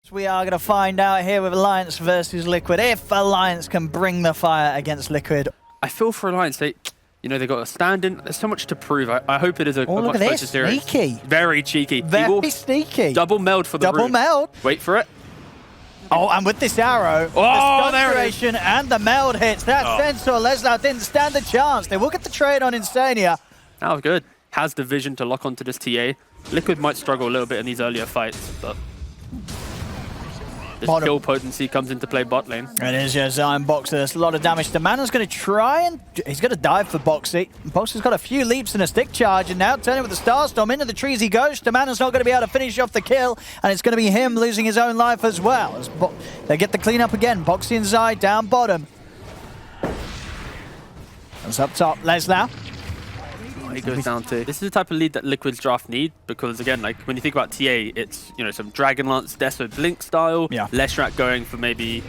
We are going to find out here with Alliance versus Liquid if Alliance can bring the fire against Liquid. I feel for Alliance, they got a stand-in. There's so much to prove. I hope it is a much closer series. Sneaky. Very cheeky. Very sneaky. Double meld for the Double room. meld. Wait for it. Oh, and with this arrow, the duration and the meld hits. That Sensor, Leslau didn't stand a chance. They will get the trade on Insania. That was good. Has the vision to lock onto this TA. Liquid might struggle a little bit in these earlier fights, but this kill potency comes into play bot lane. It is, yeah, Zion Boxer. There's a lot of damage. Damana's going to try and... He's going to dive for Boxy. Boxer's got a few leaps and a stick charge, and now turning with the Starstorm into the trees he goes. Damana's not going to be able to finish off the kill, and it's going to be him losing his own life as well. As they get the cleanup again. Boxy and Zai down bottom. That's up top. Leslau. He goes down to. This is the type of lead that Liquid's draft need because again, like when you think about TA, it's some Dragonlance, Deso, Blink style. Yeah. Leshrac going for maybe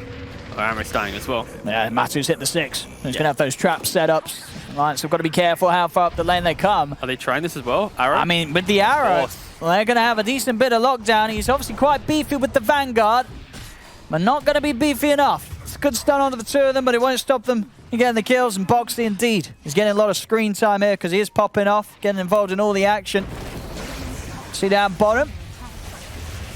Aramis dying as well. Yeah, Matu's hit the 6. He's going to have those trap setups. Alliance have got to be careful how far up the lane they come. Are they trying this as well? Arrow? I mean, with the arrow, they're going to have a decent bit of lockdown. He's obviously quite beefy with the Vanguard, but not going to be beefy enough. It's a good stun onto the two of them, but it won't stop them getting the kills. And Boxy, indeed, he's getting a lot of screen time here because he is popping off, getting involved in all the action. See down bottom.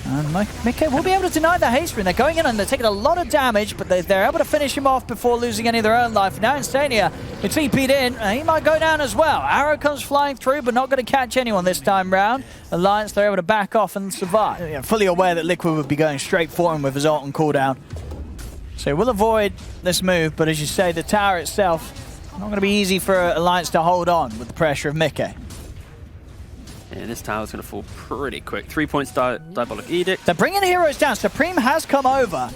And Mickey will be able to deny the haste screen. They're going in and they're taking a lot of damage, but they're able to finish him off before losing any of their own life. Now Insania, who TP'd in, and he might go down as well. Arrow comes flying through, but not going to catch anyone this time round. Alliance, they're able to back off and survive. Yeah, fully aware that Liquid would be going straight for him with his ult and cooldown. So we'll avoid this move, but as you say, the tower itself, not going to be easy for Alliance to hold on with the pressure of Mickey. Yeah, this tower's going to fall pretty quick. 3 points Diabolic Edict. They're bringing heroes down. Supreme has come over.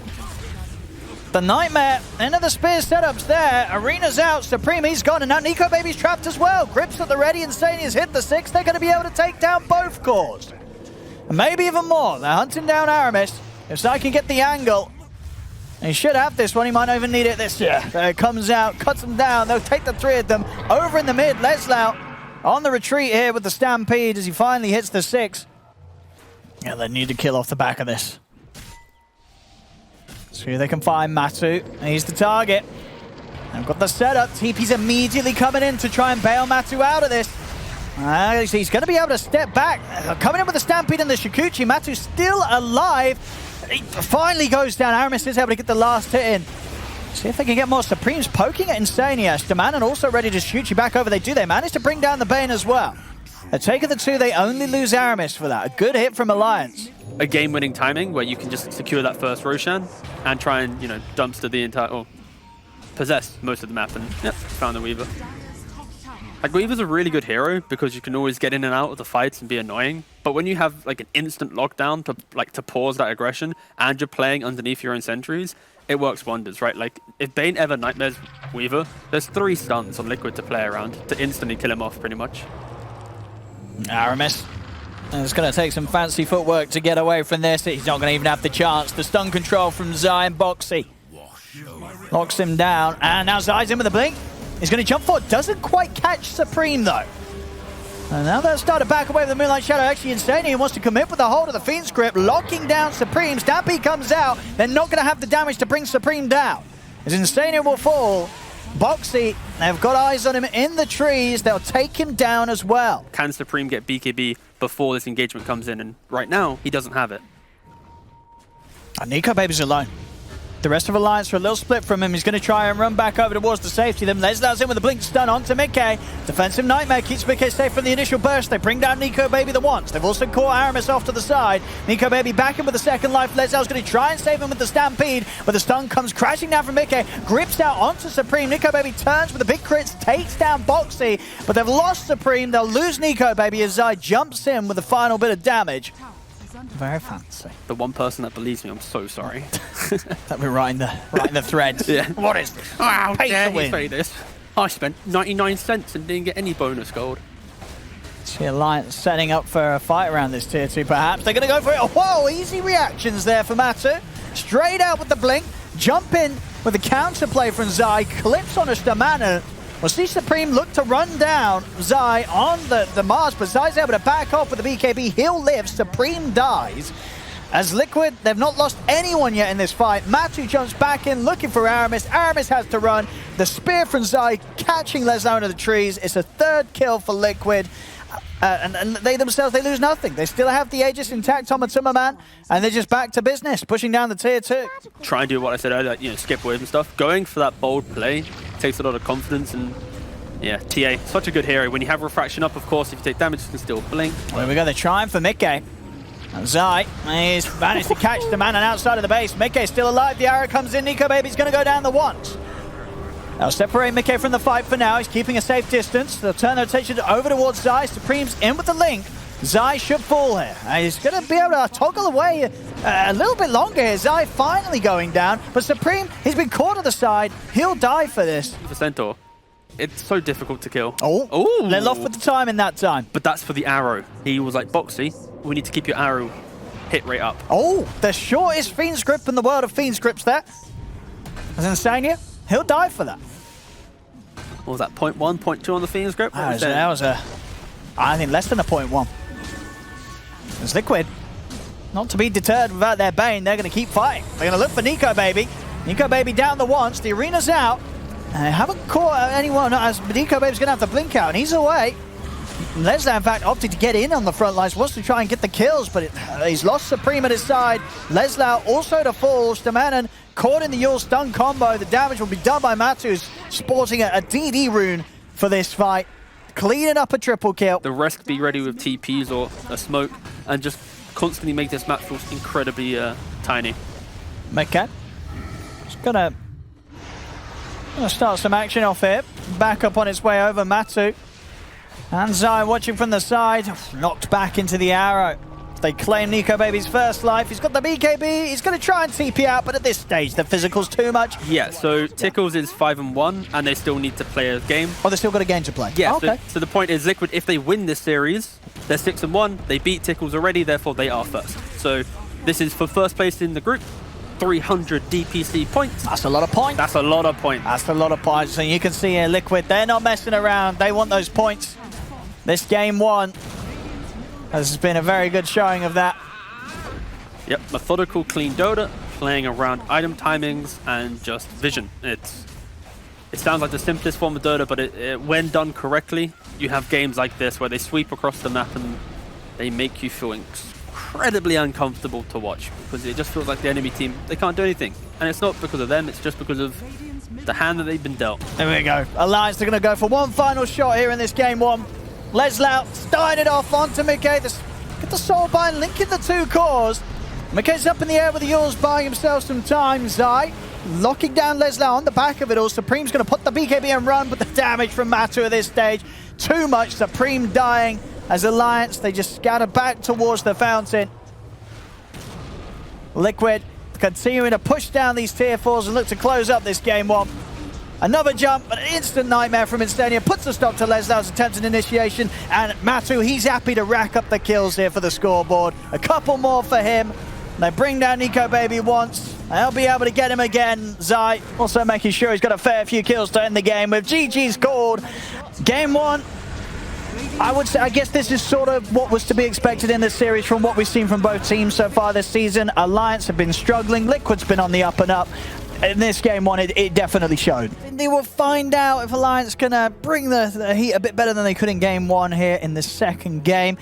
The Nightmare, end of the spear setups there. Arena's out. Supreme, he's gone. And now Nico Baby's trapped as well. Grips at the ready. Insania's hit the 6. They're going to be able to take down both cores. And maybe even more. They're hunting down Aramis. If Zai can get the angle, he should have this one. He might not even need it this year. It comes out, cuts them down. They'll take the 3 of them. Over in the mid, Leslau on the retreat here with the Stampede as he finally hits the 6. Yeah, they need to kill off the back of this. See if they can find Matu. He's the target. They've got the setup. TP's immediately coming in to try and bail Matu out of this. He's going to be able to step back. Coming in with the Stampede and the Shikuchi. Matu's still alive. He finally goes down. Aramis is able to get the last hit in. See if they can get more. Supreme's poking at Insania. Damanan also ready to shoot you back over. They do. They manage to bring down the Bane as well. They're taking the 2. They only lose Aramis for that. A good hit from Alliance. A game-winning timing where you can just secure that first Roshan and try and, dumpster the entire, or possess most of the map. And yep, found the Weaver. Like, Weaver's a really good hero because you can always get in and out of the fights and be annoying. But when you have like an instant lockdown to pause that aggression and you're playing underneath your own sentries, it works wonders, right? Like, if Bane ever nightmares Weaver, there's 3 stuns on Liquid to play around to instantly kill him off, pretty much. Aramis. It's going to take some fancy footwork to get away from this. He's not going to even have the chance. The stun control from Zai and Boxy locks him down. And now Zai's in with a blink. He's going to jump forward. Doesn't quite catch Supreme, though. And now they'll start to back away with the Moonlight Shadow. Actually, Insania wants to commit with the hold of the Fiend's Grip, locking down Supreme. Stampede comes out. They're not going to have the damage to bring Supreme down. As Insania will fall. Boxy, they've got eyes on him in the trees. They'll take him down as well. Can Supreme get BKB before this engagement comes in? And right now, he doesn't have it. And Nico Baby's alone. The rest of Alliance are a little split from him. He's going to try and run back over towards the safety of them. Leslau's in with a blink stun onto Mickey. Defensive Nightmare keeps Mickey safe from the initial burst. They bring down Nico Baby the once. They've also caught Aramis off to the side. Nico Baby back in with the second life. Leslau's going to try and save him with the Stampede, but the stun comes crashing down from Mickey. Grips out onto Supreme. Nico Baby turns with the big crits, takes down Boxy, but they've lost Supreme. They'll lose Nico Baby as Zai jumps in with the final bit of damage. Very fancy. The one person that believes me, I'm so sorry. That we're writing the threads. Yeah. What is this? How Pay dare to you win. say this? I spent 99 cents and didn't get any bonus gold. See Alliance setting up for a fight around this tier 2 perhaps. They're going to go for it. Whoa, easy reactions there for Matu. Straight out with the blink. Jump in with the counterplay from Zai. Clips on a Stamana. We'll see Supreme look to run down Zai on the Mars, but Zai's able to back off with the BKB. He'll live. Supreme dies. As Liquid, they've not lost anyone yet in this fight. Matu jumps back in, looking for Aramis. Aramis has to run. The spear from Zai catching Lesnar into the trees. It's a 3rd kill for Liquid. And they themselves, they lose nothing. They still have the Aegis intact on Matuma Man, and they're just back to business, pushing down the tier 2. Try and do what I said earlier, like, skip waves and stuff. Going for that bold play takes a lot of confidence, and yeah, TA, such a good hero. When you have refraction up, of course, if you take damage, you can still blink. There we go, they're trying for Mickey. And Zai, he's managed to catch the man on outside of the base. Mickey's still alive, the arrow comes in, Nico Baby's gonna go down the once. They'll separate Mickey from the fight for now. He's keeping a safe distance. They'll turn their attention over towards Zai. Supreme's in with the link. Zai should fall here. He's going to be able to toggle away a little bit longer here. Zai finally going down. But Supreme, he's been caught to the side. He'll die for this. For Centaur, it's so difficult to kill. Oh, they're off with the time in that time. But that's for the arrow. He was like, Boxy, we need to keep your arrow hit rate up. Oh, the shortest Fiend's Grip in the world of Fiend's Grips there. As Insania, he'll die for that. What was that, 0.1, 0.2 on the Fiend's Grip? That was I think less than a 0.1. It's Liquid. Not to be deterred without their Bane, they're going to keep fighting. They're going to look for Nico Baby. Nico Baby down the once, the arena's out. And they haven't caught anyone, as Nico Baby's going to have to blink out, and he's away. Lesnar, in fact, opted to get in on the front lines, wants to try and get the kills, but he's lost Supreme at his side. Lesnar also to fall. Stamanen caught in the Yule stun combo. The damage will be done by Matu, who's sporting a DD rune for this fight. Cleaning up a triple kill. The rest be ready with TPs or a smoke and just constantly make this map feel incredibly tiny. Okay. Just gonna start some action off here. Back up on its way over, Matu. And Zai watching from the side, knocked back into the arrow. They claim Nico Baby's first life. He's got the BKB. He's going to try and TP out, but at this stage, the physical's too much. Yeah, so Tickles is 5-1, and they still need to play a game. Oh, they still got a game to play. Yeah, oh, okay. So the point is, Liquid, if they win this series, they're 6-1. They beat Tickles already, therefore they are first. So this is for first place in the group. 300 DPC points. That's a lot of points. That's a lot of points. That's a lot of points. So you can see here, Liquid, they're not messing around. They want those points. This game one has been a very good showing of that. Yep, methodical, clean Dota, playing around item timings and just vision. It sounds like the simplest form of Dota, but when done correctly, you have games like this where they sweep across the map and they make you feel incredibly uncomfortable to watch because it just feels like the enemy team, they can't do anything. And it's not because of them, it's just because of the hand that they've been dealt. There we go. Alliance are going to go for one final shot here in this game one. Leslau started it off onto Mickey. Get the Soulbind linking the two cores. Mickey's up in the air with the Yules, buying himself some time. Zai locking down Leslau on the back of it all. Supreme's going to put the BKB and run, but the damage from Matu at this stage, too much. Supreme dying as Alliance, they just scatter back towards the fountain. Liquid continuing to push down these tier 4s and look to close up this game one. Another jump, an instant nightmare from Instania, puts a stop to Leslau's attempted initiation, and Matu, he's happy to rack up the kills here for the scoreboard. A couple more for him. They bring down Nico Baby once. They'll be able to get him again. Zai also making sure he's got a fair few kills to end the game with GG's called. Game one, I would say, I guess this is sort of what was to be expected in this series from what we've seen from both teams so far this season. Alliance have been struggling. Liquid's been on the up and up. In this game one, it definitely showed. They will find out if Alliance can bring the heat a bit better than they could in game one here in the second game.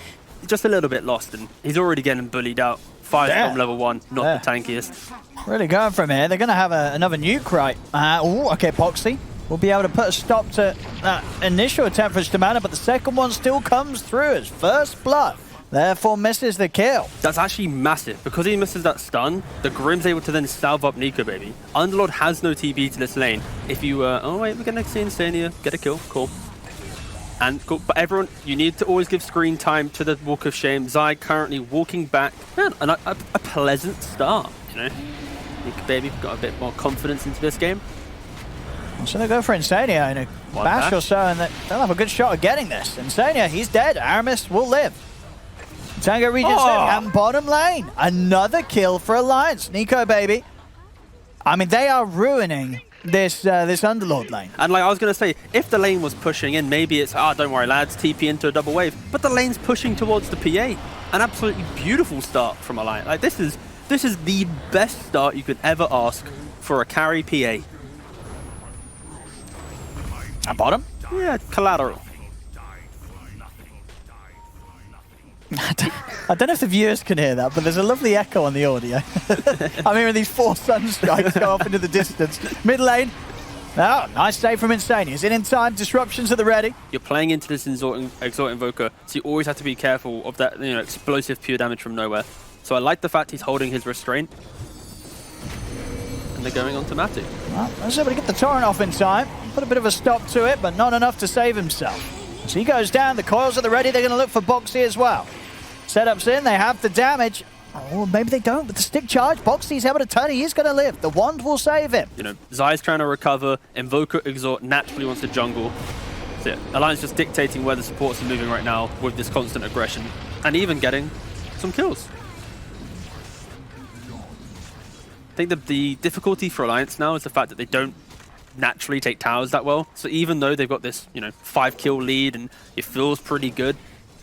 Just a little bit lost, and he's already getting bullied out. 5 from level 1, not the tankiest. Really going from here. They're going to have another nuke, right? Okay, Boxy will be able to put a stop to that initial attempt for Stamana, but the second one still comes through as first blood. Therefore misses the kill. That's actually massive. Because he misses that stun, the Grim's able to then salve up Nico Baby. Underlord has no TB to this lane. If you, oh wait, we're going to see Insania get a kill, cool. And cool. But everyone, you need to always give screen time to the Walk of Shame. Zai currently walking back, man, a pleasant start, you know. Nico Baby got a bit more confidence into this game. So they go for Insania in a bash or so, and they'll have a good shot at getting this. Insania, he's dead. Aramis will live. Tango Regent's and bottom lane. Another kill for Alliance. Nico Baby. I mean, they are ruining this Underlord lane. And like I was going to say, if the lane was pushing in, maybe it's, don't worry lads, TP into a double wave. But the lane's pushing towards the PA. An absolutely beautiful start from Alliance. Like, this is This is the best start you could ever ask for a carry PA. At bottom? Yeah, collateral. I don't know if the viewers can hear that, but there's a lovely echo on the audio. I'm hearing these 4 sunstrikes go off into the distance. Mid lane. Oh, nice save from Insane. He's in time. Disruptions at the ready. You're playing into this Exalt Invoker, so you always have to be careful of that, explosive pure damage from nowhere. So I like the fact he's holding his restraint. And they're going on to Matu. Well, I was able to get the torrent off in time. Put a bit of a stop to it, but not enough to save himself. So he goes down. The coils at the ready. They're going to look for Boxy as well. Setups in. They have the damage. Oh, maybe they don't. With the stick charge, Boxy's able to turn. He is going to live. The wand will save him. Zai's trying to recover. Invoker Exalt naturally wants to jungle. So yeah, Alliance just dictating where the supports are moving right now with this constant aggression. And even getting some kills. I think the difficulty for Alliance now is the fact that they don't naturally take towers that well. So even though they've got this, 5-kill lead and it feels pretty good,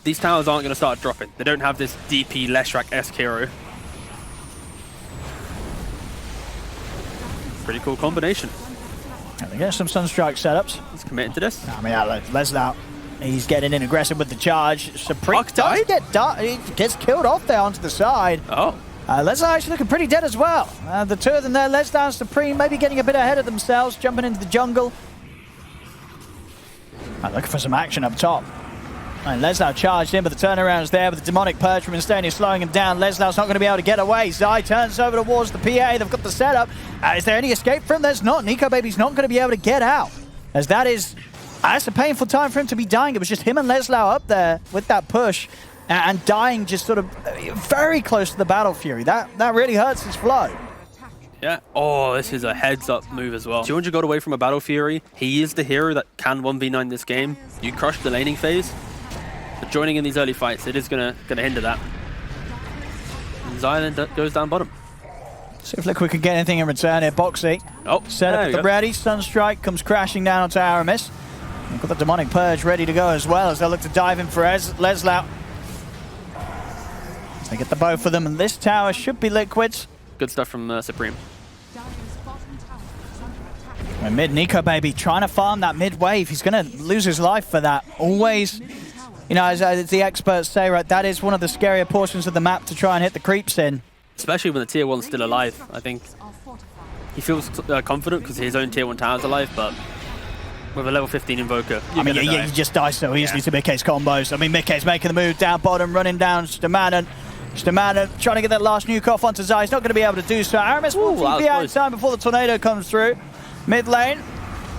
these towers aren't going to start dropping. They don't have this DP Leshrac-esque hero. Pretty cool combination. And they get some Sunstrike setups. He's committing to this. I mean, Leslie, he's getting in aggressive with the charge. Supreme does he gets killed off there onto the side. Oh. Leslie actually looking pretty dead as well. The two of them there, Leslie and Supreme, maybe getting a bit ahead of themselves, jumping into the jungle. Looking for some action up top. And Leslie charged in, but the turnaround's there, but the demonic purge from Insane is slowing him down. Leslie's not going to be able to get away. Zai turns over towards the PA. They've got the setup. Is there any escape for him? There's not. Nico Baby's not going to be able to get out. As that's a painful time for him to be dying. It was just him and Leslie up there with that push. And dying just sort of very close to the Battle Fury. That really hurts his flow. Yeah. Oh, this is a heads-up move as well. 200 got away from a Battle Fury. He is the hero that can 1v9 this game. You crush the laning phase. But joining in these early fights, it is gonna hinder that. And Xylan goes down bottom. See if Liquid can get anything in return here. Boxy. Oh, set up at the ready. Sunstrike comes crashing down onto Aramis. We've got the demonic purge ready to go as well as they look to dive in for Leslie. They get the both of them, and this tower should be Liquid's. Good stuff from Supreme. And mid, Nico Baby trying to farm that mid wave. He's going to lose his life for that. Always, as the experts say, right, that is one of the scarier portions of the map to try and hit the creeps in. Especially when the tier 1's still alive. I think he feels confident because his own tier 1 tower's alive, but with a level 15 Invoker, you just die so easily to Mickey's combos. I mean, Mickey's making the move down bottom, running down Stamanen. Stamanen trying to get that last nuke off onto Zai. He's not going to be able to do so. Aramis will be out in time before the tornado comes through. Mid lane.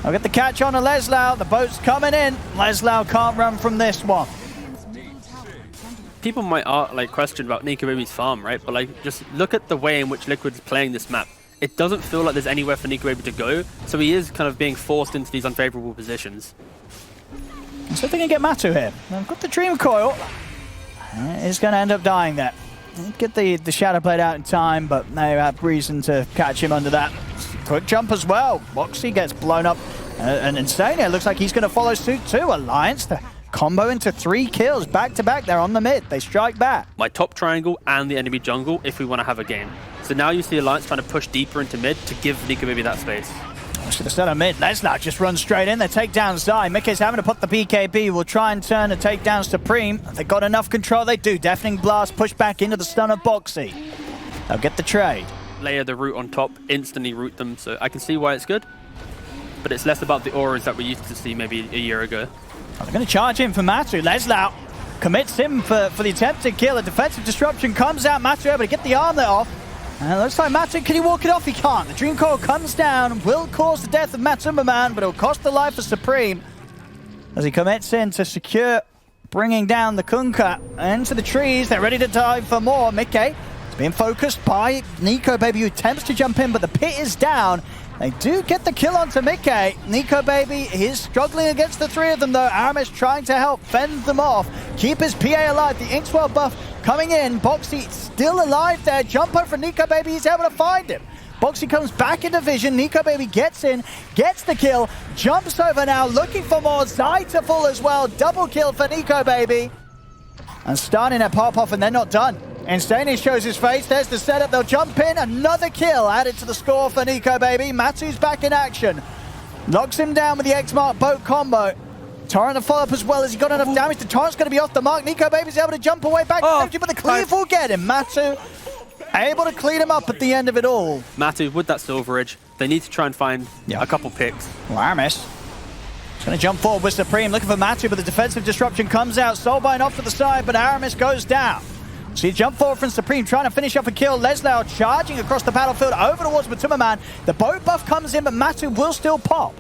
I'll get the catch on to Leslie. The boat's coming in. Leslie can't run from this one. People might question about Nico Baby's farm, right? But just look at the way in which Liquid's playing this map. It doesn't feel like there's anywhere for Nico Baby to go, so he is kind of being forced into these unfavorable positions. So if they can get Matu here. They've got the Dream Coil. He's going to end up dying there. Get the Shadow Blade out in time, but they have reason to catch him under that. Quick jump as well. Boxy gets blown up. And Insane, it looks like he's going to follow suit too. Alliance, the combo into 3 kills. Back to back, they're on the mid. They strike back. My top triangle and the enemy jungle if we want to have a game. So now you see Alliance trying to push deeper into mid to give Nico Baby that space. So the setup mid, Leslie just runs straight in. They take down Zai. Mickey's having to put the BKB. Will try and turn and take down Supreme. They got enough control. They do. Deafening Blast, push back into the stun of Boxy. They'll get the trade. Layer the root on top, instantly root them. So I can see why it's good. But it's less about the auras that we used to see maybe a year ago. Oh, they're going to charge in for Matu. Leslie commits him for the attempted kill. A defensive disruption comes out. Matu able to get the arm there off. And it looks like Matu, can he walk it off? He can't. The Dream Coil comes down, will cause the death of Matumbaman, but it'll cost the life of Supreme as he commits in to secure, bringing down the Kunkka into the trees. They're ready to dive for more. Mickey is being focused by Nico Baby, who attempts to jump in, but the pit is down. They do get the kill onto Mickey. Nico Baby is struggling against the 3 of them, though. Aramis trying to help fend them off, keep his PA alive. The Inkswell buff coming in. Boxy still alive there. Jumper for Nico Baby. He's able to find him. Boxy comes back into vision. Nico Baby gets in, gets the kill, jumps over now, looking for more. Zai to fall as well. Double kill for Nico Baby. And starting a pop off, and they're not done. Insania shows his face. There's the setup. They'll jump in. Another kill added to the score for Nico Baby. Matu's back in action. Locks him down with the X-Mark boat combo. Torrent to follow up as well. Has he got enough damage? The Torrent's going to be off the mark. Nico Baby's able to jump away back to safety, but the cleave will get him. Matu able to clean him up at the end of it all. Matu with that Silver Edge, they need to try and find a couple picks. Well, Aramis is going to jump forward with Supreme, looking for Matu, but the defensive disruption comes out. Soulbind off to the side, but Aramis goes down. So you jump forward from Supreme, trying to finish off a kill. Leslau charging across the battlefield over towards Matuma. The boat buff comes in, but Matu will still pop.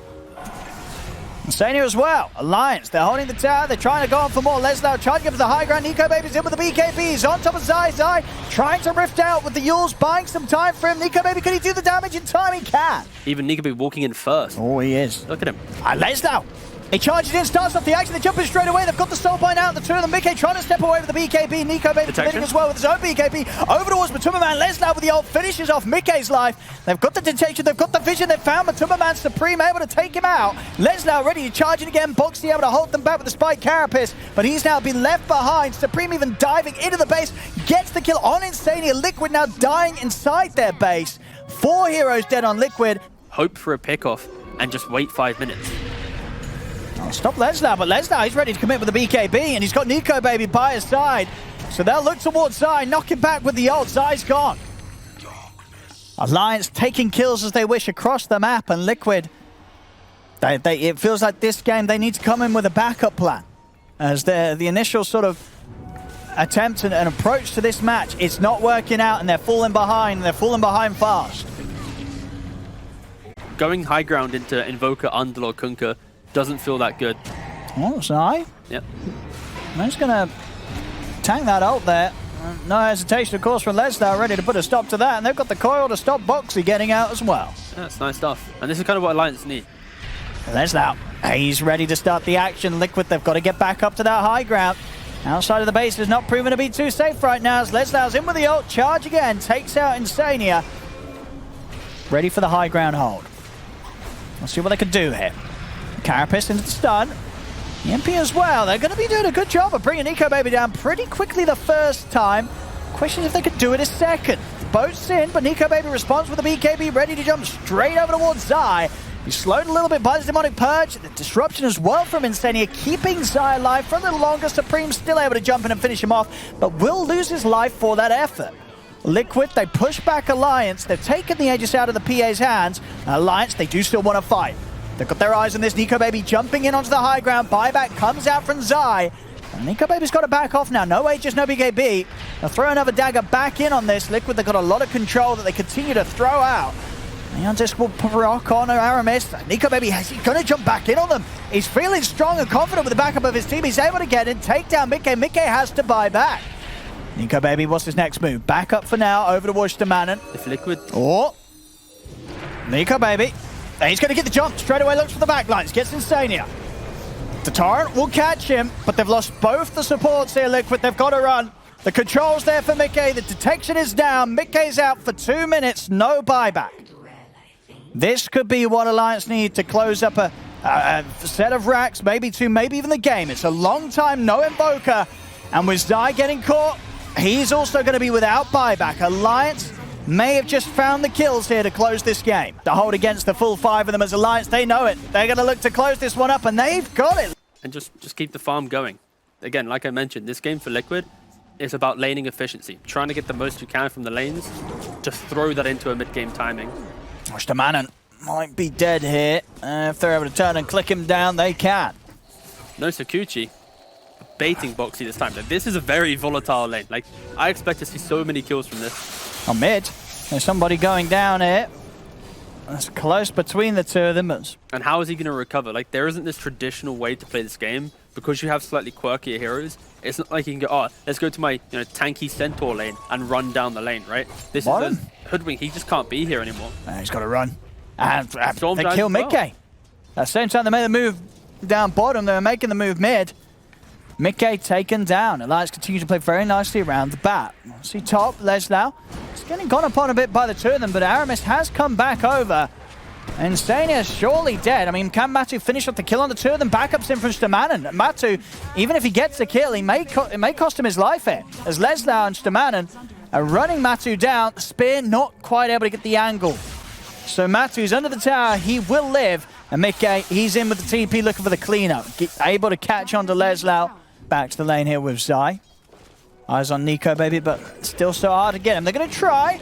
Insania as well. Alliance, they're holding the tower. They're trying to go on for more. Leslau charging up to the high ground. Nico Baby's in with the BKBs. On top of Zai. Zai trying to rift out with the Yules, buying some time for him. Nico Baby, can he do the damage in time? He can. Even Nico Baby walking in first. Oh, he is. Look at him. Leslau. He charges in, starts off the action, they're jumping straight away. They've got the Soulbind out, the two of them. Mickey trying to step away with the BKB. Nico Baby committing as well with his own BKB. Over towards Matuma. Leslau with the ult finishes off Mickey's life. They've got the detection, they've got the vision, they've found Matuma. Supreme able to take him out. Leslau ready to charge in again. Boxy able to hold them back with the Spike Carapace, but he's now been left behind. Supreme even diving into the base, gets the kill on Insania. Liquid now dying inside their base. 4 heroes dead on Liquid. Hope for a pickoff and just wait 5 minutes. Stop Leslau, but Leslau, he's ready to commit with the BKB, and he's got Nico Baby by his side. So they'll look towards Zai, knock him back with the ult. Zai's gone. Alliance taking kills as they wish across the map, and Liquid, it feels like this game they need to come in with a backup plan. As the initial sort of attempt and approach to this match, it's not working out, and they're falling behind, and they're falling behind fast. Going high ground into Invoker, Underlord, Kunkka doesn't feel that good. Oh, Zai. Yep. I'm just going to tank that ult there. No hesitation, of course, from Leslau, ready to put a stop to that. And they've got the coil to stop Boxy getting out as well. Yeah, that's nice stuff. And this is kind of what Alliance need. Leslau, he's ready to start the action. Liquid, they've got to get back up to that high ground. Outside of the base is not proven to be too safe right now. As Leslau's in with the ult, charge again, takes out Insania. Ready for the high ground hold. Let's see what they can do here. Carapace into the stun. MP as well. They're going to be doing a good job of bringing Nico Baby down pretty quickly the first time. Question is if they could do it a second. Boat's in, but Nico Baby responds with a BKB, ready to jump straight over towards Zai. He's slowed a little bit by the Demonic Purge. The disruption as well from Insania, keeping Zai alive for a little longer. Supreme still able to jump in and finish him off, but will lose his life for that effort. Liquid, they push back Alliance. They've taken the Aegis out of the PA's hands. Alliance, they do still want to fight. They've got their eyes on this. Nico Baby jumping in onto the high ground. Buyback comes out from Zai. And Nico Baby's got to back off now. No Aegis, no BKB. They'll throw another dagger back in on this. Liquid, they've got a lot of control that they continue to throw out. Neon Disc will rock on Aramis. Nico Baby, he's going to jump back in on them. He's feeling strong and confident with the backup of his team. He's able to get in, take down Mickey. Mickey has to buy back. Nico Baby, what's his next move? Back up for now, over towards Manon. If Liquid... Oh! Nico Baby. He's going to get the jump. Straight away looks for the backlines. Gets Insania. The Torrent will catch him, but they've lost both the supports here, Liquid. They've got to run. The control's there for Mickey. The detection is down. Mickey's out for 2 minutes. No buyback. This could be what Alliance need to close up a set of racks, maybe 2, maybe even the game. It's a long time, no Invoker. And with Zai getting caught, he's also going to be without buyback. Alliance may have just found the kills here to close this game. To hold against the full 5 of them as Alliance, they know it. They're going to look to close this one up, and they've got it. And just keep the farm going. Again, like I mentioned, this game for Liquid is about laning efficiency. Trying to get the most you can from the lanes to throw that into a mid-game timing. Manon might be dead here. If they're able to turn and click him down, they can. No Sakuchi. Baiting Boxy this time. This is a very volatile lane. Like, I expect to see so many kills from this. On mid, there's somebody going down here. That's close between the two of them. And how is he going to recover? Like, there isn't this traditional way to play this game because you have slightly quirkier heroes. It's not like you can go, oh, let's go to my tanky Centaur lane and run down the lane, right? This is a hoodwink. He just can't be here anymore. He's got to run. And they kill Mickey. At the same time, they made the move down bottom. They were making the move mid. Mickey taken down. Alliance continues to play very nicely around the bat. See top, Leslau. It's getting gone upon a bit by the two of them, but Aramis has come back over. Insania surely dead. I mean, can Matu finish off the kill on the two of them? Backups in from Stamanen. Matu, even if he gets the kill, it may cost him his life here. As Leslau and Stamanen are running Matu down. Spear not quite able to get the angle. So Matu's under the tower. He will live. And Mickey, he's in with the TP looking for the cleanup. Able to catch onto Leslau. Back to the lane here with Zai. Eyes on Nico, baby, but still so hard to get him. They're going to try.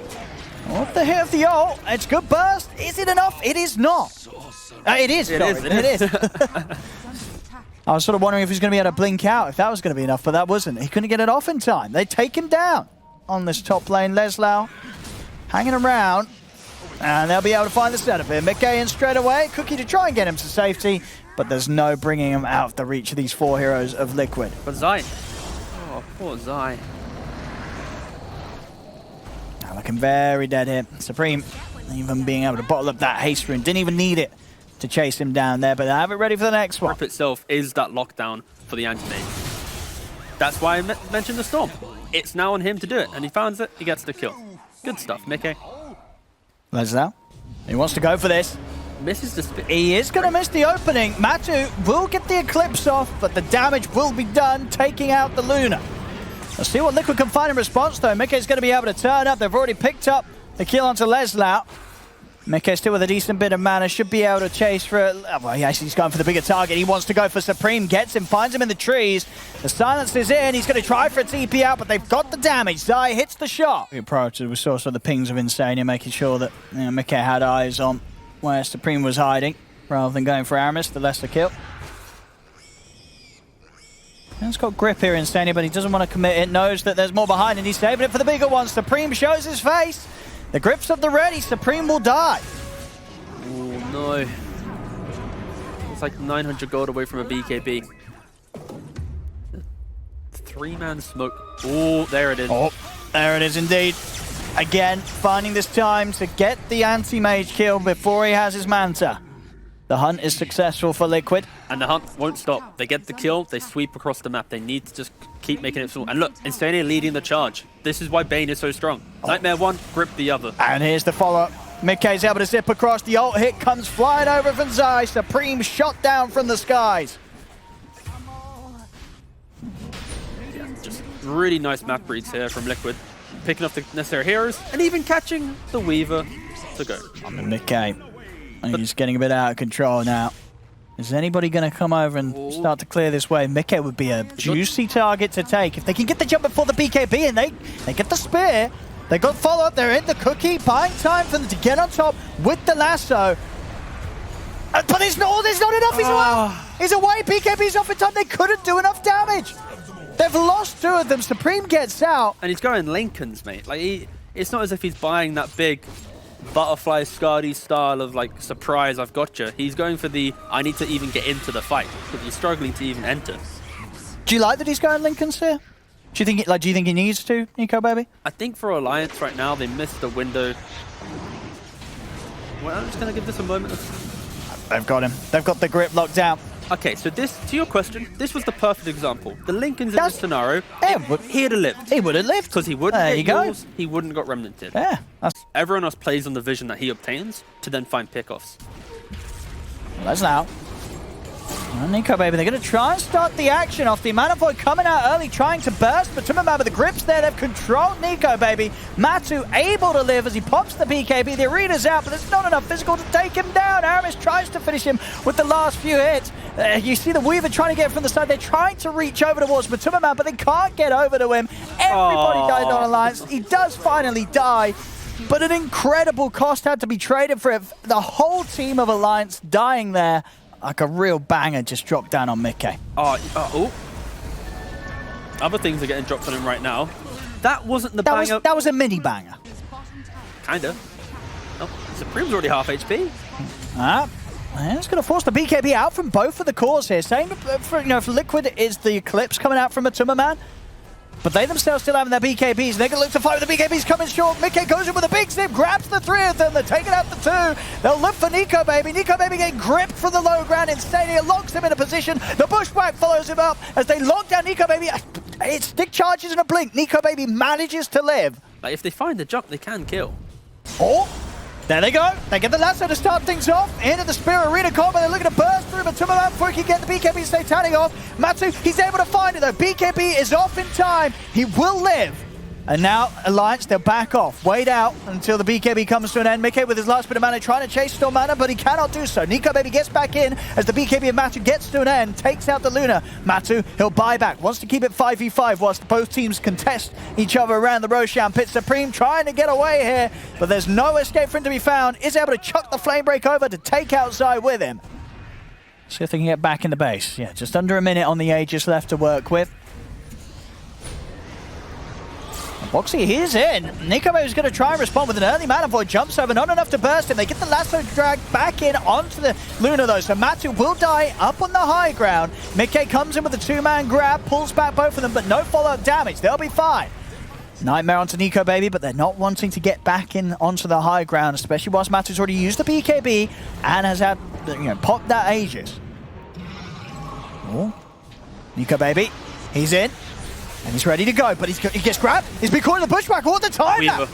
What the hit of the ult? It's good burst. Is it enough? It is not. It is. It is. I was sort of wondering if he's going to be able to blink out, if that was going to be enough, but that wasn't. He couldn't get it off in time. They take him down on this top lane. Leslau hanging around, and they'll be able to find the setup here. Mickey in straight away. Cookie to try and get him to safety, but there's no bringing him out of the reach of these four heroes of Liquid. But Zai. Oh, poor Zai. Looking very dead here. Supreme, even being able to bottle up that haste rune. Didn't even need it to chase him down there, but I have it ready for the next one. Grip itself is that lockdown for the anti-mage. That's why I mentioned the Storm. It's now on him to do it, and he finds it, he gets the kill. Good stuff, Mickey. Leslau, he wants to go for this. Misses the spin. He is going to miss the opening. Matu will get the Eclipse off, but the damage will be done, taking out the Luna. Let's see what Liquid can find in response, though. Mickey's going to be able to turn up. They've already picked up the kill onto Leslau. Mickey still with a decent bit of mana. Should be able to chase for it. Well, he's going for the bigger target. He wants to go for Supreme. Gets him, finds him in the trees. The silence is in. He's going to try for a TP out, but they've got the damage. Zai hits the shot. We approached it. We saw sort of the pings of Insania, making sure that Mickey had eyes on where Supreme was hiding, rather than going for Aramis, the lesser kill. He's got grip here in Insania, but he doesn't want to commit it. Knows that there's more behind, and he's saving it for the bigger one. Supreme shows his face. The grip's at the ready. Supreme will die. Oh, no. It's like 900 gold away from a BKB. Three-man smoke. Oh, there it is. Oh, there it is indeed. Again, finding this time to get the anti-mage kill before he has his Manta. The hunt is successful for Liquid. And the hunt won't stop. They get the kill, they sweep across the map. They need to just keep making it small. And look, Insania leading the charge. This is why Bane is so strong. Nightmare one, grip the other. And here's the follow-up. Mickey's able to zip across. The ult hit comes flying over from Zai. Supreme shot down from the skies. Yeah, just really nice map reads here from Liquid. Picking up the necessary heroes and even catching the Weaver to go. Mickey. He's getting a bit out of control now. Is anybody going to come over and start to clear this way? Mickey would be a juicy target to take. If they can get the jump before the BKB and they get the spear, they got follow-up, they're in the cookie, buying time for them to get on top with the lasso. But there's not enough, he's away, BKB's off in time, they couldn't do enough damage. They've lost two of them, Supreme gets out. And he's going Lincolns, mate. Like it's not as if he's buying that big butterfly Skadi style of like surprise, I've got you. He's going for the I need to even get into the fight because he's struggling to even enter. Do you like that he's going Lincolns here? Do you think he needs to, Nico baby? I think for Alliance right now they missed the window. Well, I'm just gonna give this a moment of... They've got him. They've got the grip locked down. Okay, so this, to your question, this was the perfect example. The Lincolns in this scenario, he'd have lived. He would have lived. Because he wouldn't get yours, he wouldn't got remnanted. Yeah. Everyone else plays on the vision that he obtains to then find pickoffs. Leslau. Nico baby, they're going to try and start the action off. The Manifold coming out early, trying to burst, but Tumberman with the grips there, they've controlled Nico baby. Matu able to live as he pops the BKB. The arena's out, but there's not enough physical to take him down. Aramis tries to finish him with the last few hits. You see the Weaver trying to get from the side. They're trying to reach over towards Tumberman, but they can't get over to him. Everybody died on Alliance. He does finally die, but an incredible cost had to be traded for it. The whole team of Alliance dying there. Like a real banger just dropped down on Mickey. Oh. Other things are getting dropped on him right now. That wasn't the banger. That was a mini banger. Kinda. Oh, Supreme's already half HP. It's going to force the BKB out from both of the cores here. Same for Liquid is the Eclipse coming out from a Tumberman. But they themselves still having their BKBs. They're going to look to fight with the BKBs coming short. Mickey goes in with a big zip, grabs the three of them. They're taking out the two. They'll look for Nico baby. Nico baby getting gripped from the low ground. Insania locks him in a position. The bushwhack follows him up as they lock down Nico baby. It stick charges in a blink. Nico baby manages to live. Like if they find the jump, they can kill. Oh, There they go. They get the lasso to start things off. Into the Spear Arena combo. They're looking to burst through Matuma before he can get the BKB Satanic off. Matsu, he's able to find it though. BKB is off in time. He will live. And now Alliance, they'll back off. Wait out until the BKB comes to an end. Mickey with his last bit of mana trying to chase Storm mana, but he cannot do so. Nico Baby gets back in as the BKB of Matu gets to an end, takes out the Luna. Matu, he'll buy back, wants to keep it 5v5 whilst both teams contest each other around the Roshan pit. Supreme trying to get away here, but there's no escape for him to be found. Is able to chuck the Flame Break over to take out Zai with him. See if they can get back in the base. Yeah, just under a minute on the Aegis left to work with. Boxy, he's in. Nico is going to try and respond with an early Mana Void. Jumps over, not enough to burst him. They get the lasso dragged back in onto the Luna though, so Matu will die up on the high ground. Mickey comes in with a two-man grab, pulls back both of them, but no follow-up damage. They'll be fine. Nightmare onto Nico Baby, but they're not wanting to get back in onto the high ground, especially whilst Matu's already used the BKB and has had, popped that Aegis. Oh, Nico Baby, he's in. And he's ready to go, but he gets grabbed. He's been caught in the bushwhack all the time now.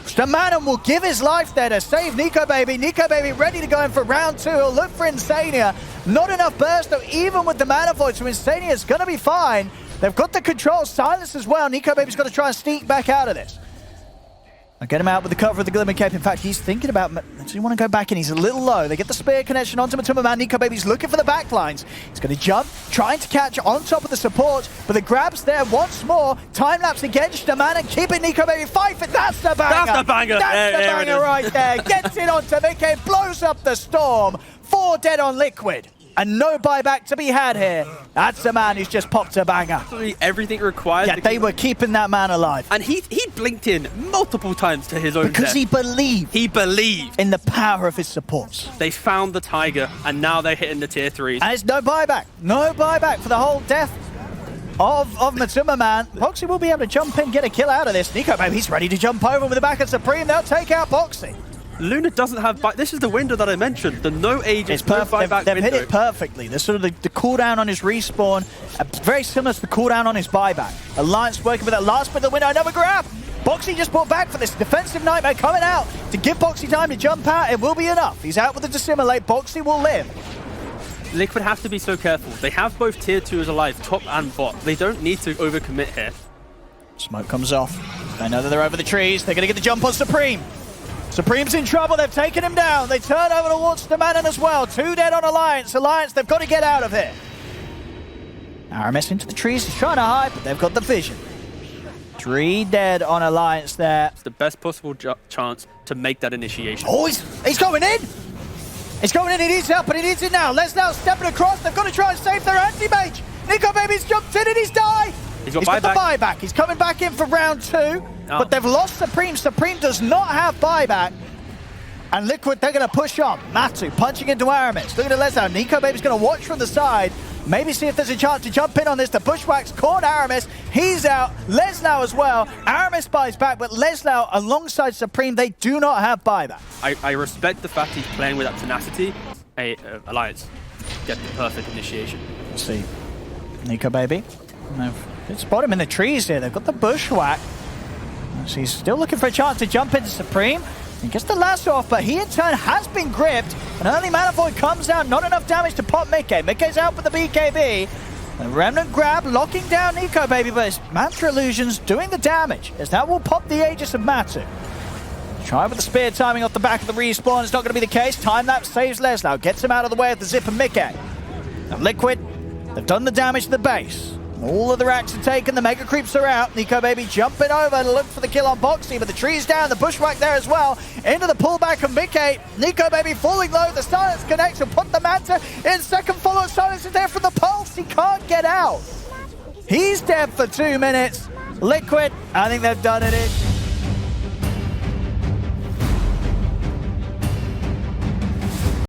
Stamanen will give his life there to save Nico Baby. Nico Baby ready to go in for round 2. He'll look for Insania. Not enough burst though, even with the Mana Void, so Insania's going to be fine. They've got the control, silence as well. Nico Baby's got to try and sneak back out of this. I'll get him out with the cover of the Glimmer Cape. In fact, he's thinking about, does he want to go back in? He's a little low. They get the spear connection onto Matuma Man. Nico Baby's looking for the backlines. He's going to jump, trying to catch on top of the support, but the grab's there once more. Time lapse against the man and keeping Nico Baby fight for. That's the banger. That's the banger. That's the banger right there. Gets it onto Mickey, blows up the Storm. 4 dead on Liquid. And no buyback to be had here. That's the man who's just popped a banger. Absolutely everything required. Yeah, they were keeping that man alive. And he blinked in multiple times to his own because death. he believed. He believed. In the power of his supports. They found the Tiger, and now they're hitting the tier 3s. And it's no buyback. No buyback for the whole death of Matuma Man. Boxy will be able to jump in, get a kill out of this. Nico Baby, he's ready to jump over with the back of Supreme. They'll take out Boxy. Luna doesn't have buy. This is the window that I mentioned. The no Aegis, it's no buyback they've window. hit it perfectly. The sort of the cooldown on his respawn, very similar to the cooldown on his buyback. Alliance working with that last bit of the window. Another grab. Boxy just brought back for this defensive nightmare coming out to give Boxy time to jump out. It will be enough. He's out with the dissimulate. Boxy will live. Liquid have to be so careful. They have both tier 2s alive, top and bot. They don't need to overcommit here. Smoke comes off. They know that they're over the trees. They're going to get the jump on Supreme. Supreme's in trouble. They've taken him down. They turn over towards Stamanen as well. 2 dead on Alliance. Alliance, they've got to get out of here. Aramis into the trees. He's trying to hide, but they've got the vision. 3 dead on Alliance there. It's the best possible chance to make that initiation. Oh, he's going in. He's going in. He needs help, but he needs it now. Lesnau stepping across. They've got to try and save their anti-mage. Nico Baby's jumped in and he's died. He's got the buyback. He's coming back in for round 2. But they've lost Supreme. Supreme does not have buyback. And Liquid, they're going to push on. Matu punching into Aramis. Look at Lesnau. Nico Baby's going to watch from the side. Maybe see if there's a chance to jump in on this. The Bushwhack's caught Aramis. He's out. Lesnau as well. Aramis buys back, but Lesnau alongside Supreme, they do not have buyback. I respect the fact he's playing with that tenacity. Alliance get the perfect initiation. Let's see. Nico Baby. They spot him in the trees here. They've got the Bushwhack. So he's still looking for a chance to jump into Supreme. He gets the lasso off, but he in turn has been gripped. An early Mana Void comes down. Not enough damage to pop Mickey. Mickey's out with the BKB. A Remnant grab, locking down Nico Baby, but it's Mantra Illusions doing the damage, as that will pop the Aegis of Matu. Try with the spear timing off the back of the respawn. It's not going to be the case. Time lapse saves Lesnau. Gets him out of the way of the zip of Mickey. Now Liquid, they've done the damage to the base. All of the racks are taken, the Mega Creeps are out. Nico Baby jumping over to look for the kill on Boxy, but the tree's down, the Bushwhack there as well. Into the pullback of Mickey. Nico Baby falling low, the Silence connects and put the Manta in second follow. Silence is there from the Pulse, he can't get out. He's dead for 2 minutes. Liquid, I think they've done it.